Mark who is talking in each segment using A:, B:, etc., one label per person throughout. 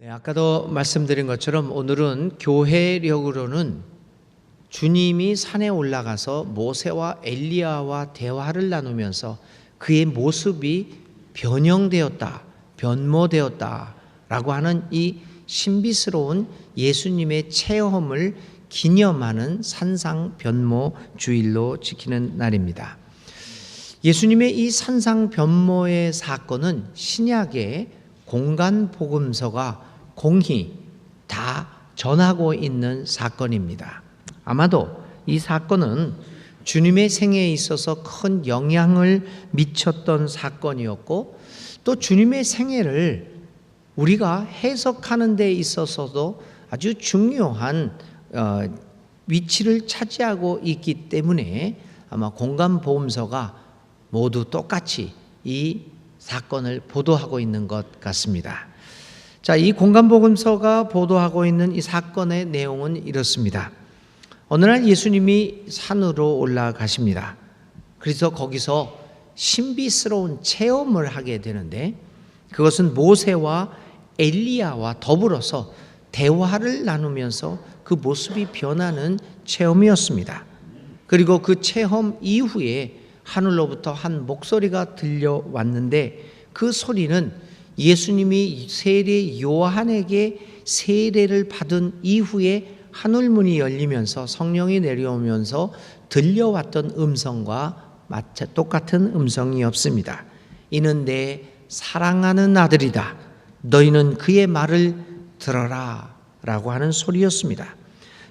A: 네, 아까도 말씀드린 것처럼 오늘은 교회력으로는 주님이 산에 올라가서 모세와 엘리야와 대화를 나누면서 그의 모습이 변형되었다, 변모되었다라고 하는 이 신비스러운 예수님의 체험을 기념하는 산상 변모 주일로 지키는 날입니다. 예수님의 이 산상 변모의 사건은 신약의 공간 복음서가 공히 다 전하고 있는 사건입니다. 아마도 이 사건은 주님의 생애에 있어서 큰 영향을 미쳤던 사건이었고, 또 주님의 생애를 우리가 해석하는 데 있어서도 아주 중요한 위치를 차지하고 있기 때문에 아마 공간 복음서가 모두 똑같이 이 사건을 보도하고 있는 것 같습니다. 자, 이 공간복음서가 보도하고 있는 이 사건의 내용은 이렇습니다. 어느 날 예수님이 산으로 올라가십니다. 그래서 거기서 신비스러운 체험을 하게 되는데, 그것은 모세와 엘리야와 더불어서 대화를 나누면서 그 모습이 변하는 체험이었습니다. 그리고 그 체험 이후에 하늘로부터 한 목소리가 들려왔는데, 그 소리는 예수님이 세례 요한에게 세례를 받은 이후에 하늘문이 열리면서 성령이 내려오면서 들려왔던 음성과 똑같은 음성이었습니다. 이는 내 사랑하는 아들이다. 너희는 그의 말을 들어라 라고 하는 소리였습니다.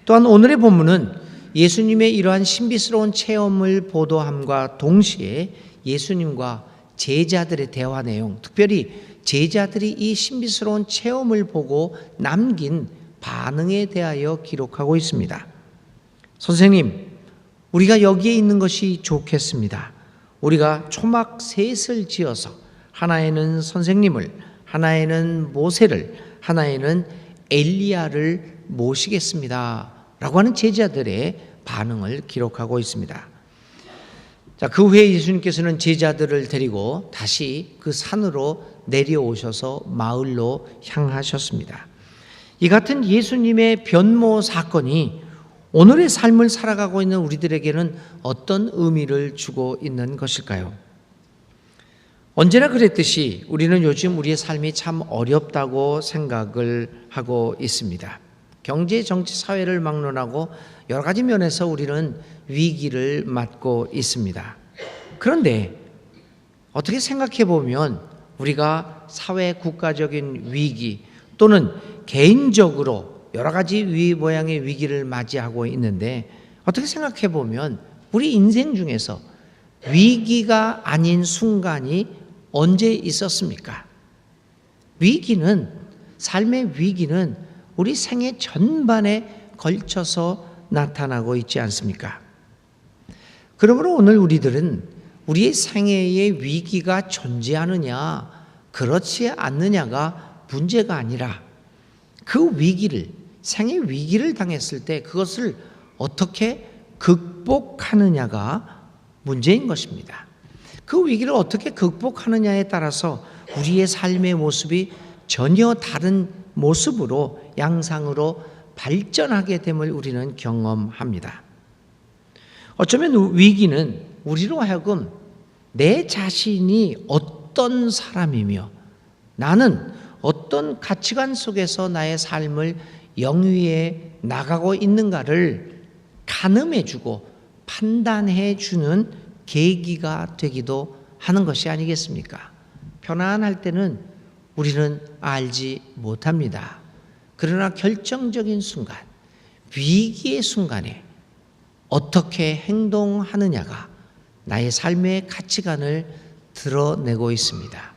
A: 또한 오늘의 본문은 예수님의 이러한 신비스러운 체험을 보도함과 동시에 예수님과 제자들의 대화 내용, 특별히 제자들이 이 신비스러운 체험을 보고 남긴 반응에 대하여 기록하고 있습니다. 선생님, 우리가 여기에 있는 것이 좋겠습니다. 우리가 초막 셋을 지어서 하나에는 선생님을, 하나에는 모세를, 하나에는 엘리야를 모시겠습니다 라고 하는 제자들의 반응을 기록하고 있습니다. 자, 그 후에 예수님께서는 제자들을 데리고 다시 그 산으로 내려오셔서 마을로 향하셨습니다. 이 같은 예수님의 변모 사건이 오늘의 삶을 살아가고 있는 우리들에게는 어떤 의미를 주고 있는 것일까요? 언제나 그랬듯이 우리는 요즘 우리의 삶이 참 어렵다고 생각을 하고 있습니다. 경제, 정치, 사회를 막론하고 여러 가지 면에서 우리는 위기를 맞고 있습니다. 그런데 어떻게 생각해 보면 우리가 사회 국가적인 위기 또는 개인적으로 여러 가지 모양의 위기를 맞이하고 있는데, 어떻게 생각해 보면 우리 인생 중에서 위기가 아닌 순간이 언제 있었습니까? 삶의 위기는 우리 생애 전반에 걸쳐서 나타나고 있지 않습니까? 그러므로 오늘 우리들은 우리의 생애에 위기가 존재하느냐, 그렇지 않느냐가 문제가 아니라 그 위기를, 생애 위기를 당했을 때 그것을 어떻게 극복하느냐가 문제인 것입니다. 그 위기를 어떻게 극복하느냐에 따라서 우리의 삶의 모습이 전혀 다른 모습으로, 양상으로 발전하게 됨을 우리는 경험합니다. 어쩌면 위기는 우리로 하여금 내 자신이 어떤 사람이며 나는 어떤 가치관 속에서 나의 삶을 영위해 나가고 있는가를 가늠해주고 판단해주는 계기가 되기도 하는 것이 아니겠습니까? 편안할 때는 우리는 알지 못합니다. 그러나 결정적인 순간, 위기의 순간에 어떻게 행동하느냐가 나의 삶의 가치관을 드러내고 있습니다.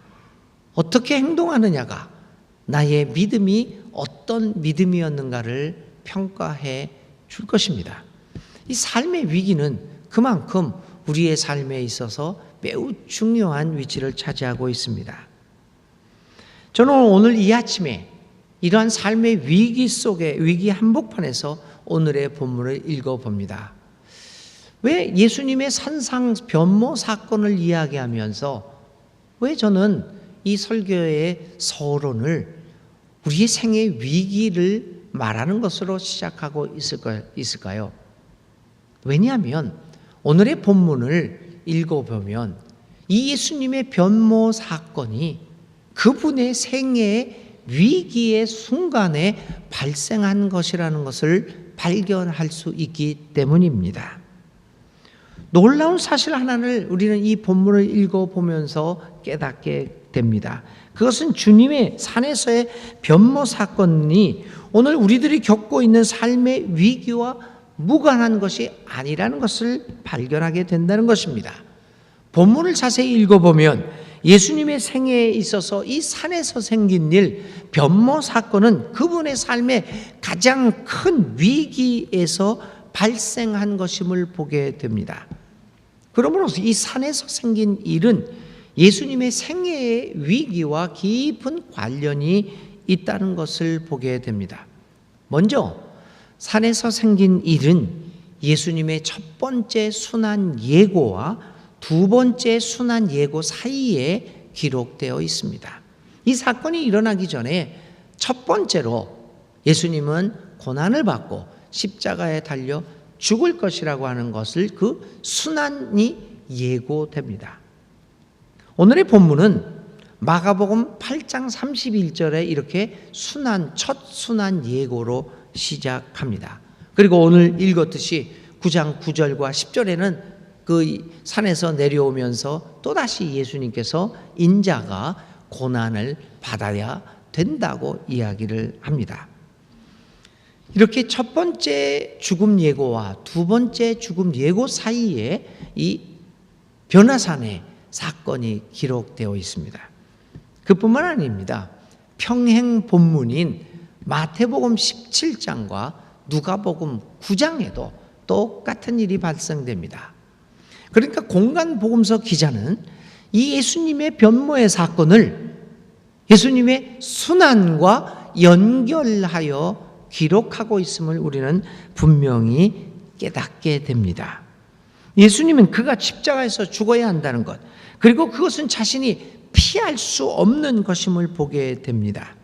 A: 어떻게 행동하느냐가 나의 믿음이 어떤 믿음이었는가를 평가해 줄 것입니다. 이 삶의 위기는 그만큼 우리의 삶에 있어서 매우 중요한 위치를 차지하고 있습니다. 저는 오늘 이 아침에 이러한 삶의 위기 속에, 위기 한복판에서 오늘의 본문을 읽어봅니다. 왜 예수님의 산상 변모 사건을 이야기하면서 왜 저는 이 설교의 서론을 우리의 생애 위기를 말하는 것으로 시작하고 있을까요? 왜냐하면 오늘의 본문을 읽어보면 이 예수님의 변모 사건이 그분의 생애 위기의 순간에 발생한 것이라는 것을 발견할 수 있기 때문입니다. 놀라운 사실 하나를 우리는 이 본문을 읽어보면서 깨닫게 됩니다. 그것은 주님의 산에서의 변모 사건이 오늘 우리들이 겪고 있는 삶의 위기와 무관한 것이 아니라는 것을 발견하게 된다는 것입니다. 본문을 자세히 읽어보면 예수님의 생애에 있어서 이 산에서 생긴 일, 변모 사건은 그분의 삶의 가장 큰 위기에서 발생한 것임을 보게 됩니다. 그러므로서 이 산에서 생긴 일은 예수님의 생애의 위기와 깊은 관련이 있다는 것을 보게 됩니다. 먼저 산에서 생긴 일은 예수님의 첫 번째 순환 예고와 두 번째 순환 예고 사이에 기록되어 있습니다. 이 사건이 일어나기 전에 첫 번째로 예수님은 고난을 받고 십자가에 달려 죽을 것이라고 하는 것을 그 순환이 예고됩니다. 오늘의 본문은 마가복음 8장 31절에 이렇게 첫 순환 예고로 시작합니다. 그리고 오늘 읽었듯이 9장 9절과 10절에는 그 산에서 내려오면서 또다시 예수님께서 인자가 고난을 받아야 된다고 이야기를 합니다. 이렇게 첫 번째 죽음 예고와 두 번째 죽음 예고 사이에 이 변화산의 사건이 기록되어 있습니다. 그뿐만 아닙니다. 평행 본문인 마태복음 17장과 누가복음 9장에도 똑같은 일이 발생됩니다. 그러니까 공간복음서 기자는 이 예수님의 변모의 사건을 예수님의 순환과 연결하여 기록하고 있음을 우리는 분명히 깨닫게 됩니다. 예수님은 그가 십자가에서 죽어야 한다는 것, 그리고 그것은 자신이 피할 수 없는 것임을 보게 됩니다.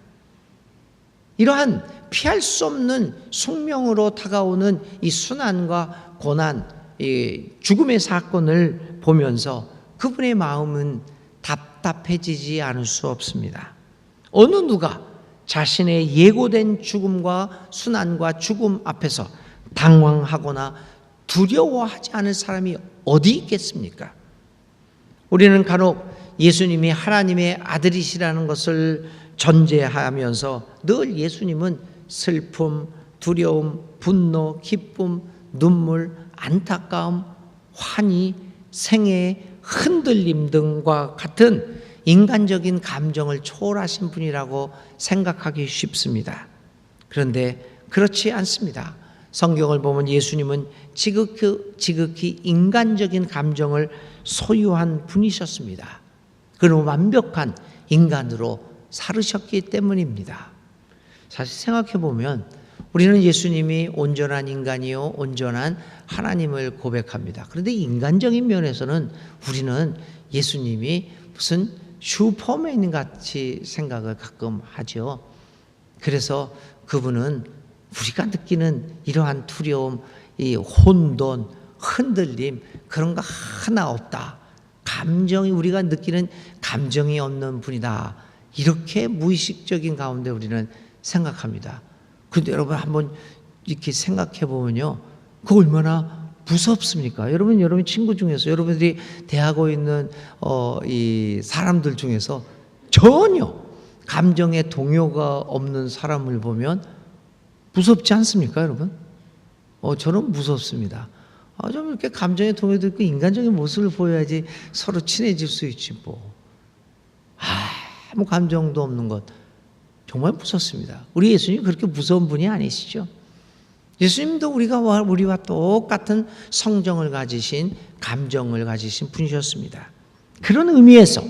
A: 이러한 피할 수 없는 숙명으로 다가오는 이 순환과 고난, 이 죽음의 사건을 보면서 그분의 마음은 답답해지지 않을 수 없습니다. 어느 누가 자신의 예고된 죽음과 순환과 죽음 앞에서 당황하거나 두려워하지 않을 사람이 어디 있겠습니까? 우리는 간혹 예수님이 하나님의 아들이시라는 것을 전제하면서 늘 예수님은 슬픔, 두려움, 분노, 기쁨, 눈물, 안타까움, 환희, 생애, 흔들림 등과 같은 인간적인 감정을 초월하신 분이라고 생각하기 쉽습니다. 그런데 그렇지 않습니다. 성경을 보면 예수님은 지극히 인간적인 감정을 소유한 분이셨습니다. 그는 완벽한 인간으로 살으셨기 때문입니다. 사실 생각해 보면 우리는 예수님이 온전한 인간이요 온전한 하나님을 고백합니다. 그런데 인간적인 면에서는 우리는 예수님이 무슨 슈퍼맨 같이 생각을 가끔 하죠. 그래서 그분은 우리가 느끼는 이러한 두려움, 이 혼돈, 흔들림 그런 거 하나 없다. 감정이 우리가 느끼는 감정이 없는 분이다. 이렇게 무의식적인 가운데 우리는 생각합니다. 그런데 여러분 한번 이렇게 생각해 보면요, 그 얼마나 무섭습니까? 여러분 친구 중에서 여러분들이 대하고 있는 이 사람들 중에서 전혀 감정에 동요가 없는 사람을 보면 무섭지 않습니까, 여러분? 저는 무섭습니다. 좀 이렇게 감정에 동요도 있고 인간적인 모습을 보여야지 서로 친해질 수 있지 뭐. 아무 감정도 없는 것 정말 무섭습니다. 우리 예수님 그렇게 무서운 분이 아니시죠? 예수님도 우리와 똑같은 성정을 가지신 감정을 가지신 분이셨습니다. 그런 의미에서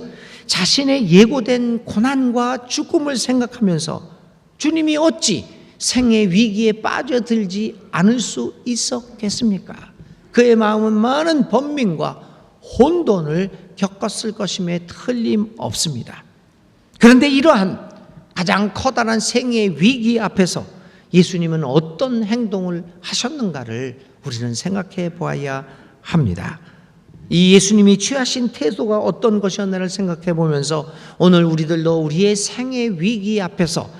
A: 자신의 예고된 고난과 죽음을 생각하면서 주님이 어찌 생애 위기에 빠져들지 않을 수 있었겠습니까? 그의 마음은 많은 번민과 혼돈을 겪었을 것임에 틀림없습니다. 그런데 이러한 가장 커다란 생애의 위기 앞에서 예수님은 어떤 행동을 하셨는가를 우리는 생각해 보아야 합니다. 이 예수님이 취하신 태도가 어떤 것이었나를 생각해 보면서 오늘 우리들도 우리의 생애 위기 앞에서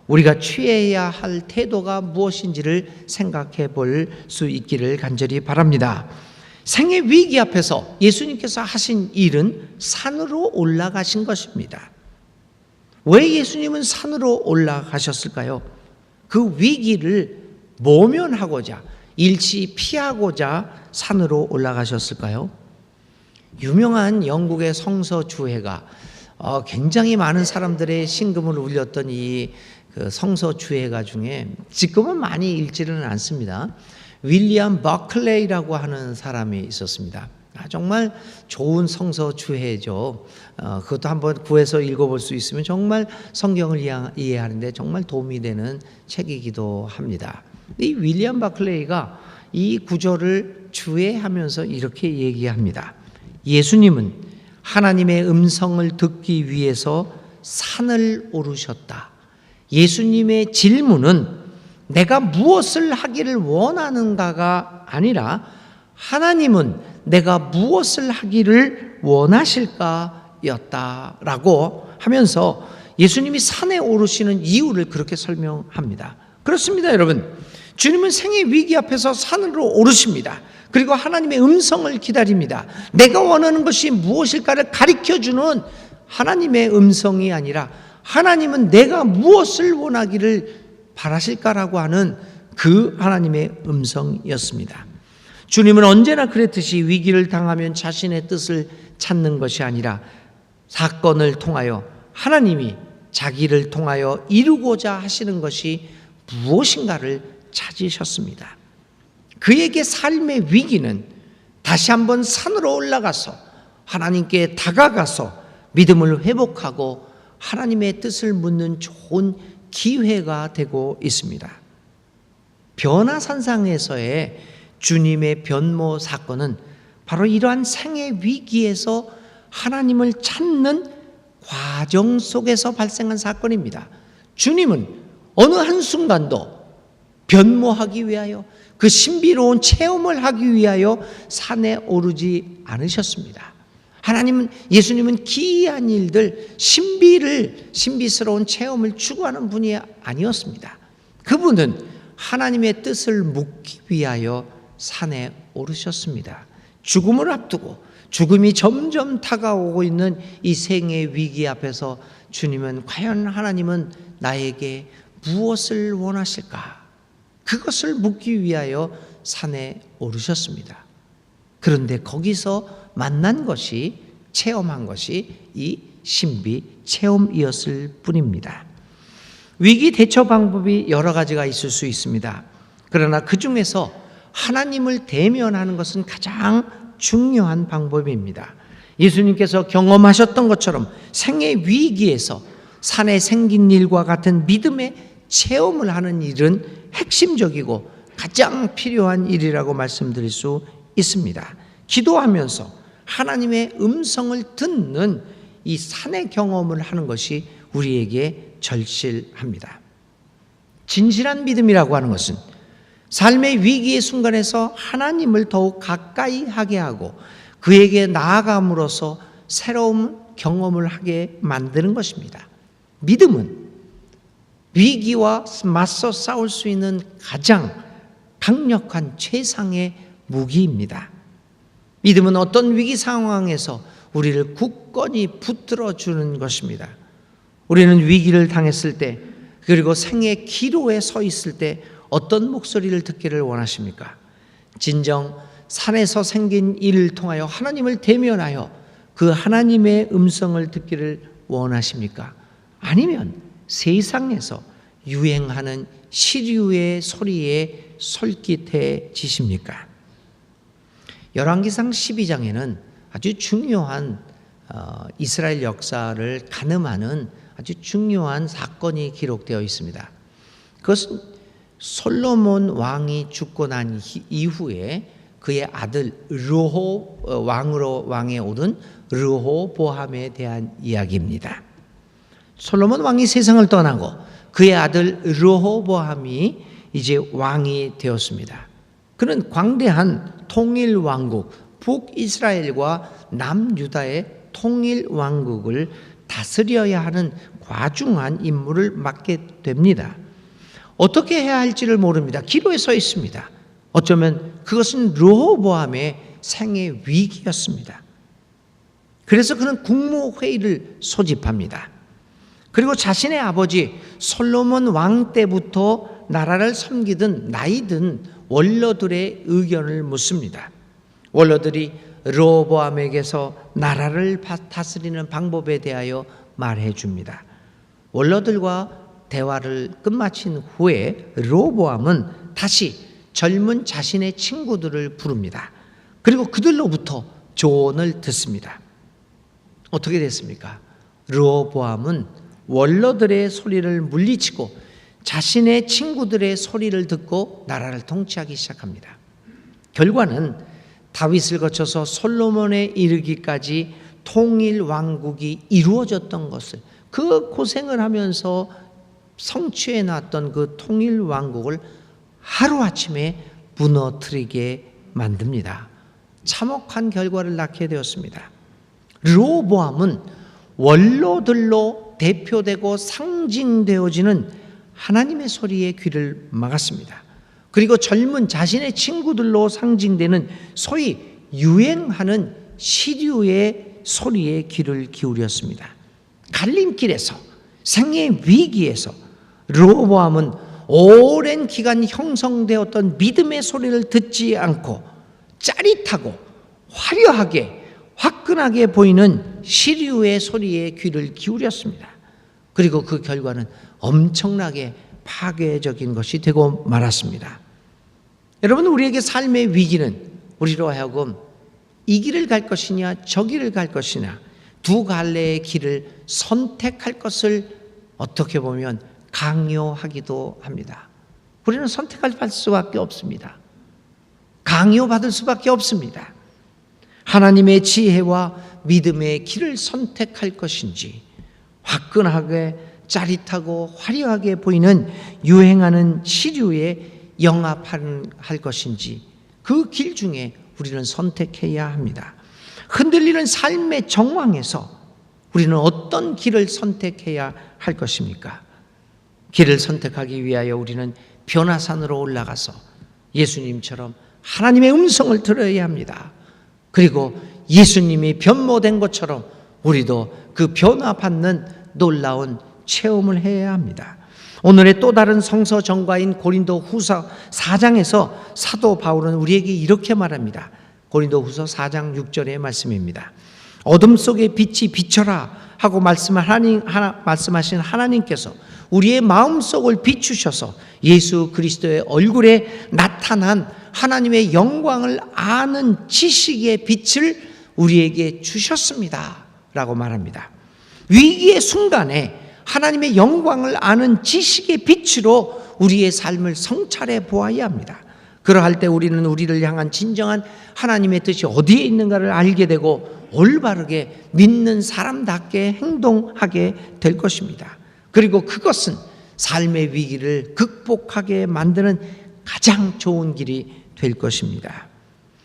A: 우리가 취해야 할 태도가 무엇인지를 생각해 볼 수 있기를 간절히 바랍니다. 생애 위기 앞에서 예수님께서 하신 일은 산으로 올라가신 것입니다. 왜 예수님은 산으로 올라가셨을까요? 그 위기를 모면하고자, 일시 피하고자 산으로 올라가셨을까요? 유명한 영국의 성서주회가 굉장히 많은 사람들의 심금을 울렸던 이 성서주회가 중에 지금은 많이 읽지는 않습니다. 윌리엄 버클레이라고 하는 사람이 있었습니다. 정말 좋은 성서주회죠. 그것도 한번 구해서 읽어볼 수 있으면 정말 성경을 이해하는데 정말 도움이 되는 책이기도 합니다. 이 윌리엄 버클레이가 이 구절을 주회하면서 이렇게 얘기합니다. 예수님은 하나님의 음성을 듣기 위해서 산을 오르셨다. 예수님의 질문은 내가 무엇을 하기를 원하는가가 아니라 하나님은 내가 무엇을 하기를 원하실까였다라고 하면서 예수님이 산에 오르시는 이유를 그렇게 설명합니다. 그렇습니다, 여러분. 주님은 생의 위기 앞에서 산으로 오르십니다. 그리고 하나님의 음성을 기다립니다. 내가 원하는 것이 무엇일까를 가르쳐주는 하나님의 음성이 아니라 하나님은 내가 무엇을 원하기를 바라실까라고 하는 그 하나님의 음성이었습니다. 주님은 언제나 그랬듯이 위기를 당하면 자신의 뜻을 찾는 것이 아니라 사건을 통하여 하나님이 자기를 통하여 이루고자 하시는 것이 무엇인가를 찾으셨습니다. 그에게 삶의 위기는 다시 한번 산으로 올라가서 하나님께 다가가서 믿음을 회복하고 하나님의 뜻을 묻는 좋은 기회가 되고 있습니다. 변화산상에서의 주님의 변모 사건은 바로 이러한 생의 위기에서 하나님을 찾는 과정 속에서 발생한 사건입니다. 주님은 어느 한순간도 변모하기 위하여 그 신비로운 체험을 하기 위하여 산에 오르지 않으셨습니다. 예수님은 기이한 일들, 신비스러운 체험을 추구하는 분이 아니었습니다. 그분은 하나님의 뜻을 묻기 위하여 산에 오르셨습니다. 죽음을 앞두고 죽음이 점점 다가오고 있는 이 생의 위기 앞에서 주님은 과연 하나님은 나에게 무엇을 원하실까? 그것을 묻기 위하여 산에 오르셨습니다. 그런데 거기서 만난 것이, 체험한 것이 이 신비 체험이었을 뿐입니다. 위기 대처 방법이 여러 가지가 있을 수 있습니다. 그러나 그 중에서 하나님을 대면하는 것은 가장 중요한 방법입니다. 예수님께서 경험하셨던 것처럼 생의 위기에서 산에 생긴 일과 같은 믿음의 체험을 하는 일은 핵심적이고 가장 필요한 일이라고 말씀드릴 수 있습니다. 기도하면서 하나님의 음성을 듣는 이 산의 경험을 하는 것이 우리에게 절실합니다. 진실한 믿음이라고 하는 것은 삶의 위기의 순간에서 하나님을 더욱 가까이 하게 하고 그에게 나아감으로써 새로운 경험을 하게 만드는 것입니다. 믿음은 위기와 맞서 싸울 수 있는 가장 강력한 최상의 무기입니다. 믿음은 어떤 위기 상황에서 우리를 굳건히 붙들어 주는 것입니다. 우리는 위기를 당했을 때, 그리고 생의 기로에 서 있을 때 어떤 목소리를 듣기를 원하십니까? 진정 산에서 생긴 일을 통하여 하나님을 대면하여 그 하나님의 음성을 듣기를 원하십니까? 아니면 세상에서 유행하는 시류의 소리에 솔깃해지십니까? 열왕기상 12장에는 아주 중요한 이스라엘 역사를 가늠하는 아주 중요한 사건이 기록되어 있습니다. 그것은 솔로몬 왕이 죽고 난 이후에 그의 아들 왕에 오른 르호보암에 대한 이야기입니다. 솔로몬 왕이 세상을 떠나고 그의 아들 르호보암이 이제 왕이 되었습니다. 그는 광대한 통일 왕국, 북이스라엘과 남유다의 통일 왕국을 다스려야 하는 과중한 임무를 맡게 됩니다. 어떻게 해야 할지를 모릅니다. 기로에 서 있습니다. 어쩌면 그것은 르호보암의 생애 위기였습니다. 그래서 그는 국무회의를 소집합니다. 그리고 자신의 아버지 솔로몬 왕 때부터 나라를 섬기던 나이든 원로들의 의견을 묻습니다. 원로들이 르호보암에게서 나라를 다스리는 방법에 대하여 말해 줍니다. 원로들과 대화를 끝마친 후에 르호보암은 다시 젊은 자신의 친구들을 부릅니다. 그리고 그들로부터 조언을 듣습니다. 어떻게 됐습니까? 르호보암은 원로들의 소리를 물리치고 자신의 친구들의 소리를 듣고 나라를 통치하기 시작합니다. 결과는 다윗을 거쳐서 솔로몬에 이르기까지 통일 왕국이 이루어졌던 것을, 그 고생을 하면서 성취해 놨던 그 통일 왕국을 하루아침에 무너뜨리게 만듭니다. 참혹한 결과를 낳게 되었습니다. 르호보암은 원로들로 대표되고 상징되어지는 하나님의 소리에 귀를 막았습니다. 그리고 젊은 자신의 친구들로 상징되는 소위 유행하는 시류의 소리에 귀를 기울였습니다. 갈림길에서, 생의 위기에서 르호보암은 오랜 기간 형성되었던 믿음의 소리를 듣지 않고 짜릿하고 화려하게 화끈하게 보이는 시류의 소리에 귀를 기울였습니다. 그리고 그 결과는 엄청나게 파괴적인 것이 되고 말았습니다. 여러분, 우리에게 삶의 위기는 우리로 하여금 이 길을 갈 것이냐 저 길을 갈 것이냐 두 갈래의 길을 선택할 것을 어떻게 보면 강요하기도 합니다. 우리는 선택할 수밖에 없습니다. 강요받을 수밖에 없습니다. 하나님의 지혜와 믿음의 길을 선택할 것인지, 화끈하게 짜릿하고 화려하게 보이는 유행하는 시류에 영합할 것인지, 그 길 중에 우리는 선택해야 합니다. 흔들리는 삶의 정황에서 우리는 어떤 길을 선택해야 할 것입니까? 길을 선택하기 위하여 우리는 변화산으로 올라가서 예수님처럼 하나님의 음성을 들어야 합니다. 그리고 예수님이 변모된 것처럼 우리도 그 변화받는 놀라운 체험을 해야 합니다. 오늘의 또 다른 성서 전과인 고린도 후서 4장에서 사도 바울은 우리에게 이렇게 말합니다. 고린도 후서 4장 6절의 말씀입니다. 어둠 속에 빛이 비춰라 하고 말씀하신 하나님께서 우리의 마음속을 비추셔서 예수 그리스도의 얼굴에 나타난 하나님의 영광을 아는 지식의 빛을 우리에게 주셨습니다 라고 말합니다. 위기의 순간에 하나님의 영광을 아는 지식의 빛으로 우리의 삶을 성찰해 보아야 합니다. 그러할 때 우리는 우리를 향한 진정한 하나님의 뜻이 어디에 있는가를 알게 되고 올바르게 믿는 사람답게 행동하게 될 것입니다. 그리고 그것은 삶의 위기를 극복하게 만드는 가장 좋은 길이 될 것입니다.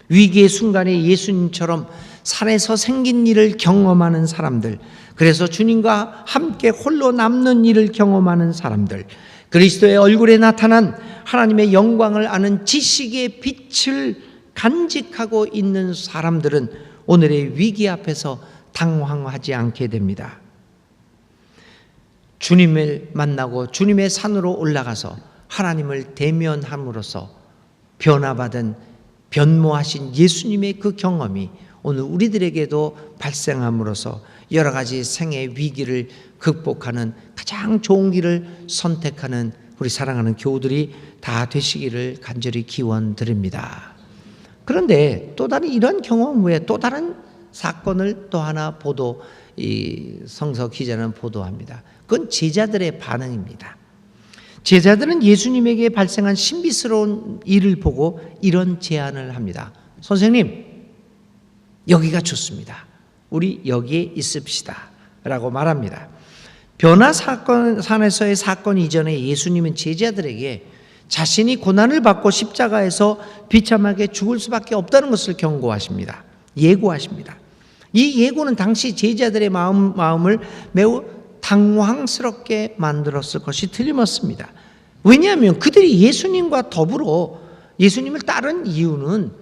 A: 위기의 순간에 예수님처럼 산에서 생긴 일을 경험하는 사람들, 그래서 주님과 함께 홀로 남는 일을 경험하는 사람들, 그리스도의 얼굴에 나타난 하나님의 영광을 아는 지식의 빛을 간직하고 있는 사람들은 오늘의 위기 앞에서 당황하지 않게 됩니다. 주님을 만나고 주님의 산으로 올라가서 하나님을 대면함으로써 변화받은 변모하신 예수님의 그 경험이 오늘 우리들에게도 발생함으로써 여러 가지 생의 위기를 극복하는 가장 좋은 길을 선택하는 우리 사랑하는 교우들이 다 되시기를 간절히 기원드립니다. 그런데 또 다른 이런 경험 후에 또 다른 사건을 또 하나 이 성서 기자는 보도합니다. 그건 제자들의 반응입니다. 제자들은 예수님에게 발생한 신비스러운 일을 보고 이런 제안을 합니다. 선생님, 여기가 좋습니다. 우리 여기에 있읍시다 라고 말합니다. 변화산에서의 사건 이전에 예수님은 제자들에게 자신이 고난을 받고 십자가에서 비참하게 죽을 수밖에 없다는 것을 경고하십니다. 예고하십니다. 이 예고는 당시 제자들의 마음을 매우 당황스럽게 만들었을 것이 틀림없습니다. 왜냐하면 그들이 예수님과 더불어 예수님을 따른 이유는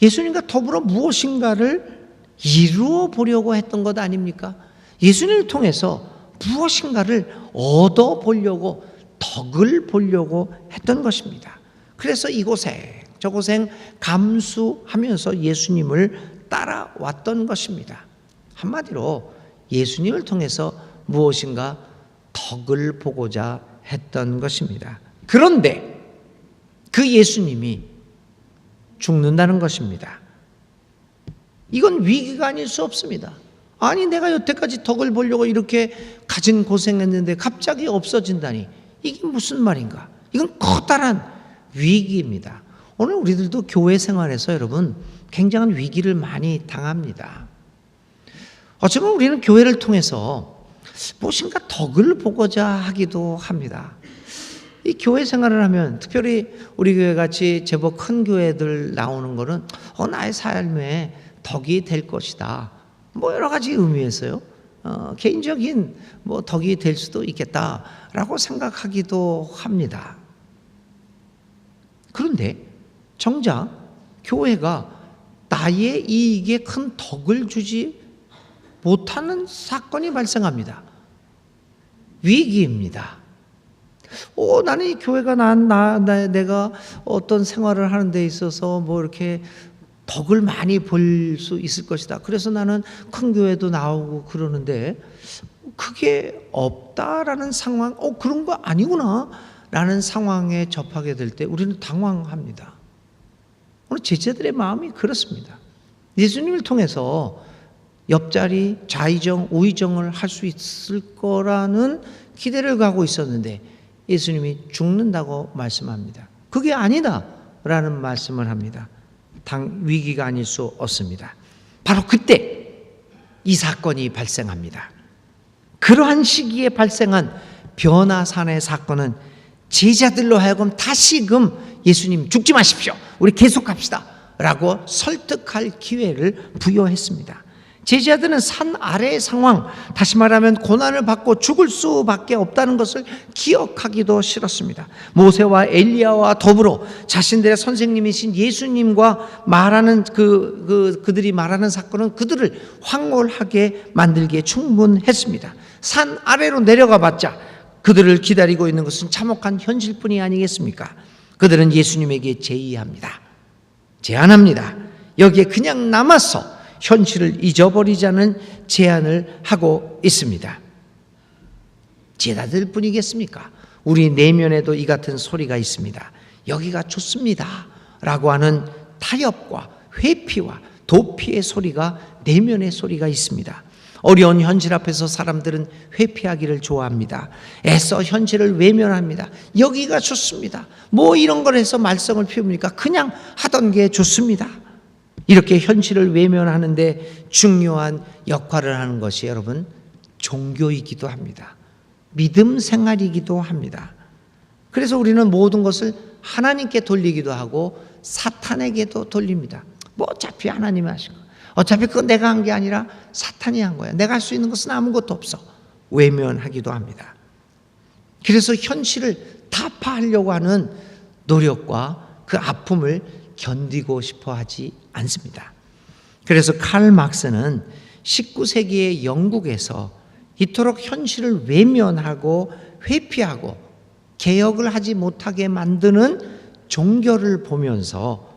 A: 예수님과 더불어 무엇인가를 이루어 보려고 했던 것 아닙니까? 예수님을 통해서 무엇인가를 얻어 보려고, 덕을 보려고 했던 것입니다. 그래서 이고생 저고생 감수하면서 예수님을 따라왔던 것입니다. 한마디로 예수님을 통해서 무엇인가 덕을 보고자 했던 것입니다. 그런데 그 예수님이 죽는다는 것입니다. 이건 위기가 아닐 수 없습니다. 아니, 내가 여태까지 덕을 보려고 이렇게 가진 고생했는데 갑자기 없어진다니, 이게 무슨 말인가? 이건 커다란 위기입니다. 오늘 우리들도 교회 생활에서 여러분 굉장한 위기를 많이 당합니다. 어쩌면 우리는 교회를 통해서 무엇인가 덕을 보고자 하기도 합니다. 이 교회 생활을 하면, 특별히 우리 교회 같이 제법 큰 교회들 나오는 거는 나의 삶에 덕이 될 것이다, 뭐 여러 가지 의미에서요, 개인적인 뭐 덕이 될 수도 있겠다라고 생각하기도 합니다. 그런데 정작 교회가 나의 이익에 큰 덕을 주지 못하는 사건이 발생합니다. 위기입니다. 나는 이 교회가 내가 어떤 생활을 하는 데 있어서 뭐 이렇게 덕을 많이 볼 수 있을 것이다, 그래서 나는 큰 교회도 나오고 그러는데 그게 없다라는 상황, 그런 거 아니구나 라는 상황에 접하게 될 때 우리는 당황합니다. 오늘 제자들의 마음이 그렇습니다. 예수님을 통해서 옆자리, 좌의정, 우의정을 할 수 있을 거라는 기대를 갖고 있었는데 예수님이 죽는다고 말씀합니다. 그게 아니다 라는 말씀을 합니다. 위기가 아닐 수 없습니다. 바로 그때 이 사건이 발생합니다. 그러한 시기에 발생한 변화산의 사건은 제자들로 하여금 다시금 예수님 죽지 마십시오, 우리 계속합시다 라고 설득할 기회를 부여했습니다. 제자들은 산 아래의 상황, 다시 말하면 고난을 받고 죽을 수밖에 없다는 것을 기억하기도 싫었습니다. 모세와 엘리야와 더불어 자신들의 선생님이신 예수님과 말하는 그들이 말하는 사건은 그들을 황홀하게 만들기에 충분했습니다. 산 아래로 내려가 봤자 그들을 기다리고 있는 것은 참혹한 현실뿐이 아니겠습니까? 그들은 예수님에게 제안합니다. 여기에 그냥 남아서 현실을 잊어버리자는 제안을 하고 있습니다. 제자들 뿐이겠습니까? 우리 내면에도 이 같은 소리가 있습니다. 여기가 좋습니다 라고 하는 타협과 회피와 도피의 소리가, 내면의 소리가 있습니다. 어려운 현실 앞에서 사람들은 회피하기를 좋아합니다. 애써 현실을 외면합니다. 여기가 좋습니다, 뭐 이런 걸 해서 말썽을 피웁니까? 그냥 하던 게 좋습니다. 이렇게 현실을 외면하는데 중요한 역할을 하는 것이 여러분 종교이기도 합니다. 믿음 생활이기도 합니다. 그래서 우리는 모든 것을 하나님께 돌리기도 하고 사탄에게도 돌립니다. 뭐 어차피 하나님이 하신 거, 어차피 그건 내가 한 게 아니라 사탄이 한 거야, 내가 할 수 있는 것은 아무것도 없어, 외면하기도 합니다. 그래서 현실을 타파하려고 하는 노력과 그 아픔을 견디고 싶어 하지 않습니다. 그래서 칼 막스는 19세기의 영국에서 이토록 현실을 외면하고 회피하고 개혁을 하지 못하게 만드는 종교를 보면서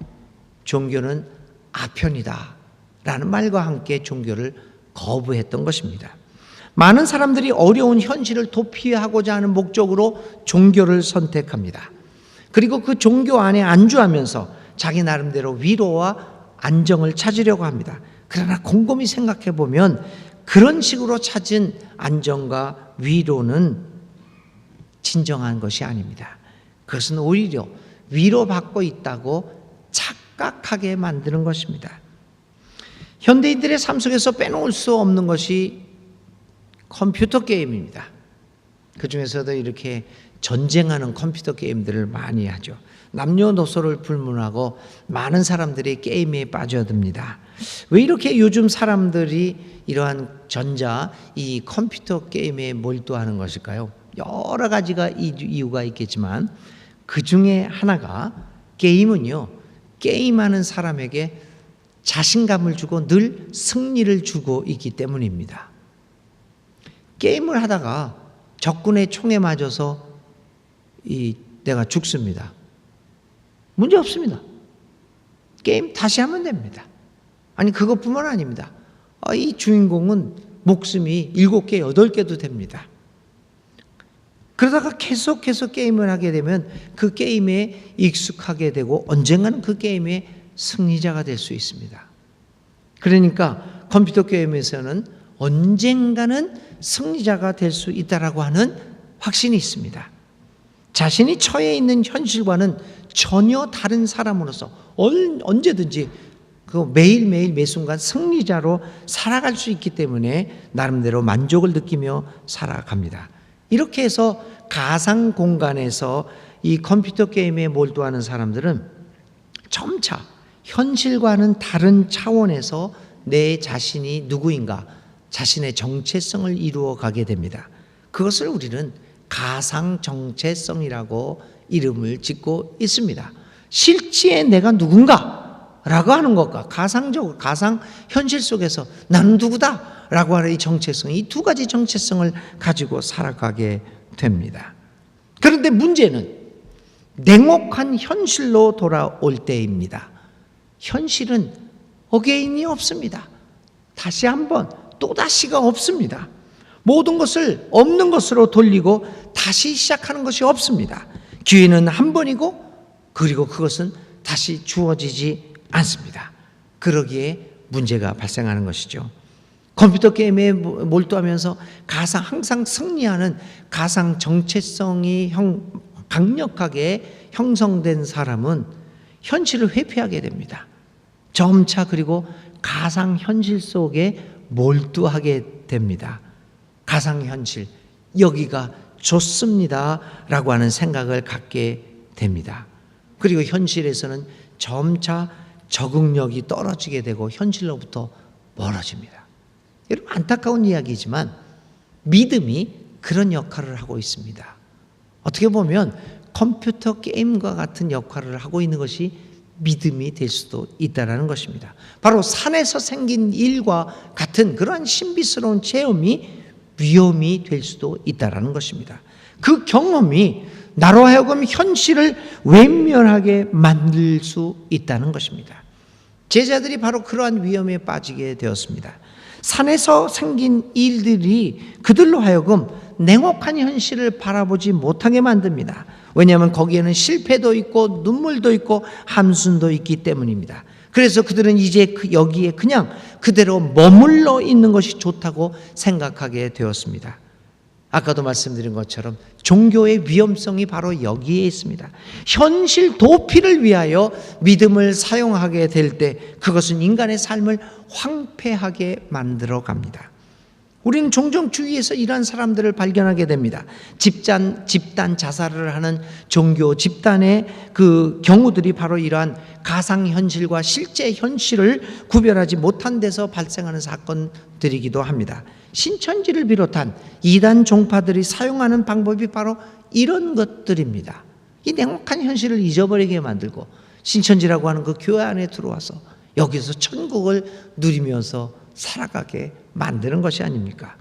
A: 종교는 아편이다 라는 말과 함께 종교를 거부했던 것입니다. 많은 사람들이 어려운 현실을 도피하고자 하는 목적으로 종교를 선택합니다. 그리고 그 종교 안에 안주하면서 자기 나름대로 위로와 안정을 찾으려고 합니다. 그러나 곰곰이 생각해 보면 그런 식으로 찾은 안정과 위로는 진정한 것이 아닙니다. 그것은 오히려 위로받고 있다고 착각하게 만드는 것입니다. 현대인들의 삶 속에서 빼놓을 수 없는 것이 컴퓨터 게임입니다. 그 중에서도 이렇게 전쟁하는 컴퓨터 게임들을 많이 하죠. 남녀노소를 불문하고 많은 사람들이 게임에 빠져듭니다. 왜 이렇게 요즘 사람들이 이러한 이 컴퓨터 게임에 몰두하는 것일까요? 여러 가지가 이유가 있겠지만 그 중에 하나가 게임은요, 게임하는 사람에게 자신감을 주고 늘 승리를 주고 있기 때문입니다. 게임을 하다가 적군의 총에 맞아서 내가 죽습니다. 문제 없습니다. 게임 다시 하면 됩니다. 아니 그것뿐만 아닙니다. 이 주인공은 목숨이 7개, 8개도 됩니다. 그러다가 계속해서 게임을 하게 되면 그 게임에 익숙하게 되고 언젠가는 그 게임의 승리자가 될 수 있습니다. 그러니까 컴퓨터 게임에서는 언젠가는 승리자가 될 수 있다라고 하는 확신이 있습니다. 자신이 처해 있는 현실과는 전혀 다른 사람으로서 언제든지 매일매일 매순간 승리자로 살아갈 수 있기 때문에 나름대로 만족을 느끼며 살아갑니다. 이렇게 해서 가상 공간에서 이 컴퓨터 게임에 몰두하는 사람들은 점차 현실과는 다른 차원에서 내 자신이 누구인가, 자신의 정체성을 이루어 가게 됩니다. 그것을 우리는 가상 정체성이라고 이름을 짓고 있습니다. 실제의 내가 누군가 라고 하는 것과 가상 현실 속에서 나는 누구다 라고 하는 이 정체성, 이 두 가지 정체성을 가지고 살아가게 됩니다. 그런데 문제는 냉혹한 현실로 돌아올 때입니다. 현실은 어게인이 없습니다. 다시 한번 또다시가 없습니다. 모든 것을 없는 것으로 돌리고 다시 시작하는 것이 없습니다. 기회는 한 번이고 그리고 그것은 다시 주어지지 않습니다. 그러기에 문제가 발생하는 것이죠. 컴퓨터 게임에 몰두하면서 항상 승리하는 가상 정체성이 강력하게 형성된 사람은 현실을 회피하게 됩니다. 점차 그리고 가상 현실 속에 몰두하게 됩니다. 가상 현실, 여기가 좋습니다 라고 하는 생각을 갖게 됩니다. 그리고 현실에서는 점차 적응력이 떨어지게 되고 현실로부터 멀어집니다. 여러분, 안타까운 이야기지만 믿음이 그런 역할을 하고 있습니다. 어떻게 보면 컴퓨터 게임과 같은 역할을 하고 있는 것이 믿음이 될 수도 있다는 것입니다. 바로 산에서 생긴 일과 같은 그러한 신비스러운 체험이 위험이 될 수도 있다는 것입니다. 그 경험이 나로 하여금 현실을 외면하게 만들 수 있다는 것입니다. 제자들이 바로 그러한 위험에 빠지게 되었습니다. 산에서 생긴 일들이 그들로 하여금 냉혹한 현실을 바라보지 못하게 만듭니다. 왜냐하면 거기에는 실패도 있고 눈물도 있고 함순도 있기 때문입니다. 그래서 그들은 이제 여기에 그냥 그대로 머물러 있는 것이 좋다고 생각하게 되었습니다. 아까도 말씀드린 것처럼 종교의 위험성이 바로 여기에 있습니다. 현실 도피를 위하여 믿음을 사용하게 될 때 그것은 인간의 삶을 황폐하게 만들어 갑니다. 우리는 종종 주위에서 이러한 사람들을 발견하게 됩니다. 집단 자살을 하는 종교 집단의 그 경우들이 바로 이러한 가상현실과 실제 현실을 구별하지 못한 데서 발생하는 사건들이기도 합니다. 신천지를 비롯한 이단 종파들이 사용하는 방법이 바로 이런 것들입니다. 이 냉혹한 현실을 잊어버리게 만들고 신천지라고 하는 그 교회 안에 들어와서 여기서 천국을 누리면서 살아가게 만드는 것이 아닙니까?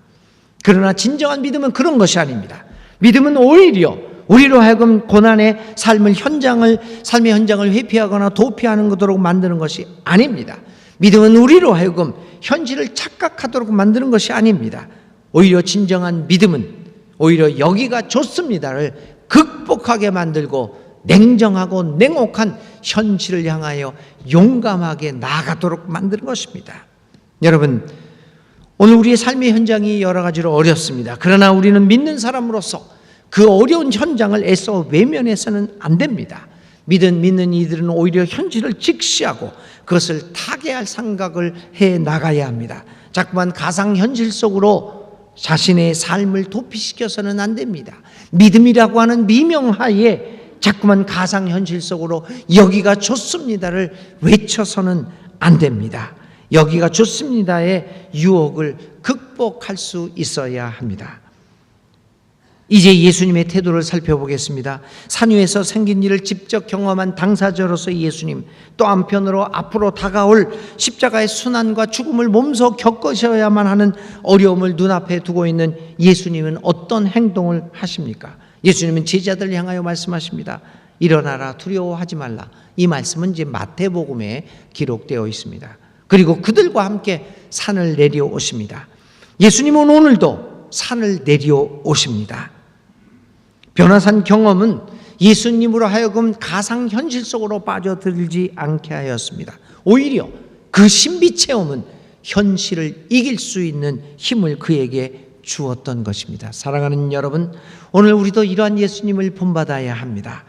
A: 그러나 진정한 믿음은 그런 것이 아닙니다. 믿음은 오히려 우리로 하여금 고난의 삶의 현장을 회피하거나 도피하는 것으로 만드는 것이 아닙니다. 믿음은 우리로 하여금 현실을 착각하도록 만드는 것이 아닙니다. 오히려 진정한 믿음은 오히려 여기가 좋습니다를 극복하게 만들고 냉정하고 냉혹한 현실을 향하여 용감하게 나아가도록 만드는 것입니다. 여러분, 오늘 우리의 삶의 현장이 여러 가지로 어렵습니다. 그러나 우리는 믿는 사람으로서 그 어려운 현장을 애써 외면해서는 안 됩니다. 믿는 이들은 오히려 현실을 직시하고 그것을 타개할 생각을 해 나가야 합니다. 자꾸만 가상 현실 속으로 자신의 삶을 도피시켜서는 안 됩니다. 믿음이라고 하는 미명하에 자꾸만 가상현실 속으로 여기가 좋습니다를 외쳐서는 안 됩니다. 여기가 좋습니다의 유혹을 극복할 수 있어야 합니다. 이제 예수님의 태도를 살펴보겠습니다. 산 위에서 생긴 일을 직접 경험한 당사자로서 예수님, 또 한편으로 앞으로 다가올 십자가의 순환과 죽음을 몸소 겪으셔야만 하는 어려움을 눈앞에 두고 있는 예수님은 어떤 행동을 하십니까? 예수님은 제자들을 향하여 말씀하십니다. 일어나라, 두려워하지 말라. 이 말씀은 이제 마태복음에 기록되어 있습니다. 그리고 그들과 함께 산을 내려오십니다. 예수님은 오늘도 산을 내려오십니다. 변화산 경험은 예수님으로 하여금 가상현실 속으로 빠져들지 않게 하였습니다. 오히려 그 신비 체험은 현실을 이길 수 있는 힘을 그에게 주었던 것입니다. 사랑하는 여러분, 오늘 우리도 이러한 예수님을 본받아야 합니다.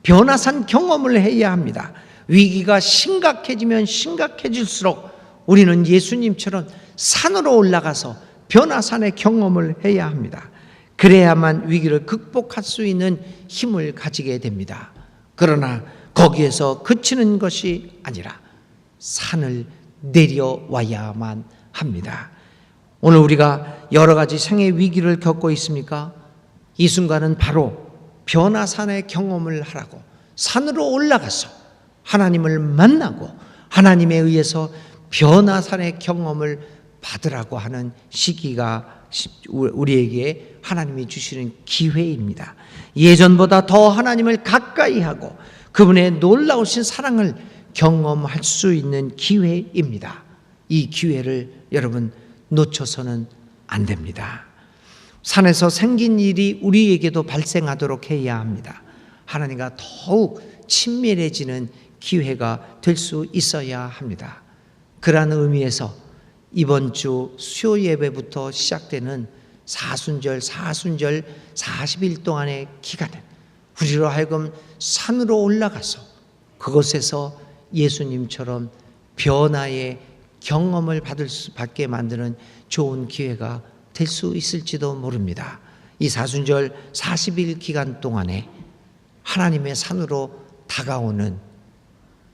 A: 변화산 경험을 해야 합니다. 위기가 심각해지면 심각해질수록 우리는 예수님처럼 산으로 올라가서 변화산의 경험을 해야 합니다. 그래야만 위기를 극복할 수 있는 힘을 가지게 됩니다. 그러나 거기에서 그치는 것이 아니라 산을 내려와야만 합니다. 오늘 우리가 여러 가지 생의 위기를 겪고 있습니까? 이 순간은 바로 변화산의 경험을 하라고 산으로 올라가서 하나님을 만나고 하나님에 의해서 변화산의 경험을 받으라고 하는 시기가 우리에게 하나님이 주시는 기회입니다. 예전보다 더 하나님을 가까이 하고 그분의 놀라우신 사랑을 경험할 수 있는 기회입니다. 이 기회를 여러분 놓쳐서는 안 됩니다. 산에서 생긴 일이 우리에게도 발생하도록 해야 합니다. 하나님과 더욱 친밀해지는 기회가 될 수 있어야 합니다. 그러한 의미에서 이번 주 수요 예배부터 시작되는 사순절 40일 동안의 기간은 우리로 하여금 산으로 올라가서 그곳에서 예수님처럼 변화의 경험을 받게 만드는 좋은 기회가 될 수 있을지도 모릅니다. 이 사순절 40일 기간 동안에 하나님의 산으로 다가오는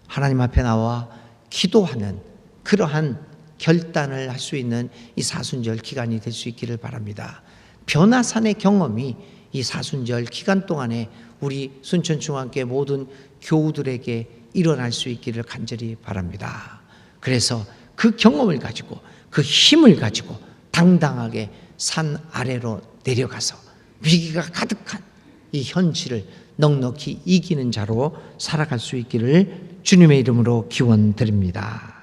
A: 하나님 앞에 나와 기도하는 그러한 결단을 할 수 있는 이 사순절 기간이 될 수 있기를 바랍니다. 변화산의 경험이 이 사순절 기간 동안에 우리 순천중앙교회 모든 교우들에게 일어날 수 있기를 간절히 바랍니다. 그래서 그 경험을 가지고 그 힘을 가지고 당당하게 산 아래로 내려가서 위기가 가득한 이 현실을 넉넉히 이기는 자로 살아갈 수 있기를 주님의 이름으로 기원드립니다.